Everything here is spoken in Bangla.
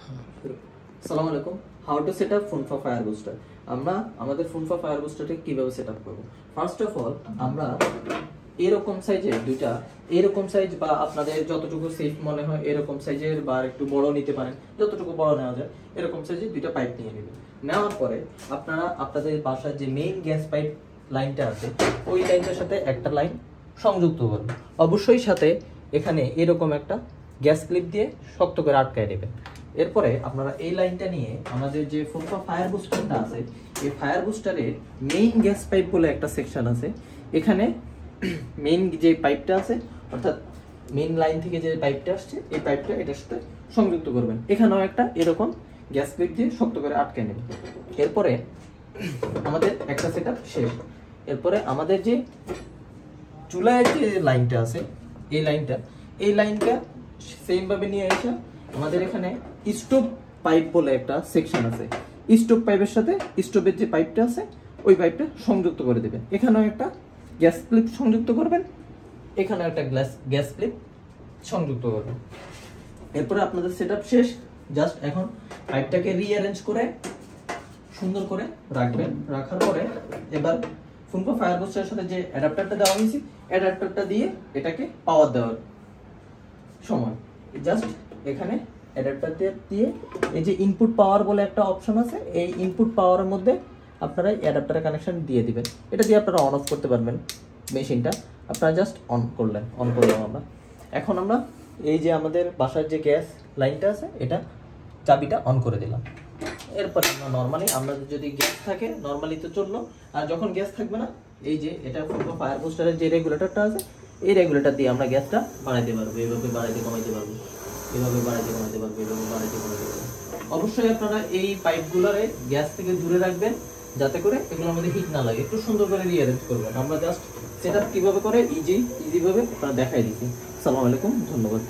আসসালামু আলাইকুম। How to set up phone for fire booster. আমরা আমাদের ফোন ফর ফায়ার বুস্টারটা কিভাবে সেট আপ করব। ফার্স্ট অফ অল আমরা এরকম সাইজের দুইটা, এরকম সাইজ বা আপনাদের যতটুকু সেফ মনে হয় এরকম সাইজের বা একটু বড় নিতে পারেন, যতটুকু বড় নেওয়া যায় এরকম সাইজের দুইটা পাইপ নিয়ে নেবেন। নেওয়ার পরে আপনারা আপনাদের বাসার যে মেইন গ্যাস পাইপ লাইনটা আছে ওই লাইনটার সাথে একটা লাইন সংযুক্ত করবেন। অবশ্যই সাথে এখানে এরকম একটা গ্যাস ক্লিপ দিয়ে শক্ত করে আটকায় নেবেন। এরপরে আপনারা এই লাইনটা নিয়ে আমাদের যে ফোন ফর ফায়ার বুস্টারটা আছে এই ফায়ার বুস্টারের মেইন গ্যাস পাইপ বলে একটা সেকশন আছে, এখানে মেইন যে পাইপটা আছে অর্থাৎ মেইন লাইন থেকে যে পাইপটা আসছে এই পাইপটা এটার সাথে সংযুক্ত করবেন। এখানেও একটা এরকম গ্যাস ক্লিপ দিয়ে শক্ত করে আটকে নেবেন। এরপরে আমাদের একটা সেটআপ শেষ। এরপরে আমাদের যে চুলায় যে লাইনটা আছে এই লাইনটা সেম ভাবে নিয়ে এসে আমাদের এখানে স্টোভ পাইপ বলে একটা সেকশন আছে, স্টোভ পাইপের সাথে স্টোভের যে পাইপটা আছে ওই পাইপটা সংযুক্ত করে দেবেন। এখানেও একটা গ্যাস ক্লিপ সংযুক্ত করবেন, এখানেও একটা গ্যাস ক্লিপ সংযুক্ত করবেন। এরপরে আপনাদের সেটআপ শেষ। জাস্ট এখন পাইপটাকে রিঅ্যারেঞ্জ করে সুন্দর করে রাখবেন। রাখার পরে এবার ফোন ফর ফায়ার বুস্টারের সাথে যে অ্যাডাপ্টারটা দেওয়া হয়েছে অ্যাডাপ্টারটা দিয়ে এটাকে পাওয়ার দেওয়ার সময় জাস্ট এখানে অ্যাডাপ্টার দিয়ে এই যে ইনপুট পাওয়ার বলে একটা অপশন আছে, এই ইনপুট পাওয়ারের মধ্যে আপনারা অ্যাডাপ্টারের কানেকশন দিয়ে দিবেন। এটা দিয়ে আপনারা অন অফ করতে পারবেন মেশিনটা। আপনারা জাস্ট অন করলাম আমরা। এখন আমরা এই যে আমাদের বাসার যে গ্যাস লাইনটা আছে এটা চাবিটা অন করে দিলাম। এরপর আমরা নর্মালি আমাদের যদি গ্যাস থাকে নর্মালি তো চললো, আর যখন গ্যাস থাকবে না এই যে এটা ফায়ার বুস্টারের যে রেগুলেটরটা আছে এই রেগুলেটর দিয়ে আমরা গ্যাসটা বাড়াইতে পারবো, এইভাবে বাড়াইতে কমাইতে পারবো, এইভাবে বাড়াইতে কমাইতে পারবো, এইভাবে বাড়াইতে কমাইতে পারবো। অবশ্যই আপনারা এই পাইপগুলোরে গ্যাস থেকে দূরে রাখবেন যাতে করে এগুলোর মধ্যে হিট না লাগে। একটু সুন্দর করে রিঅ্যারেঞ্জ করবেন। আমরা জাস্ট সেটআপ কিভাবে করে ইজি ভাবে আপনারা দেখাই দিচ্ছি। আসসালামু আলাইকুম, ধন্যবাদ।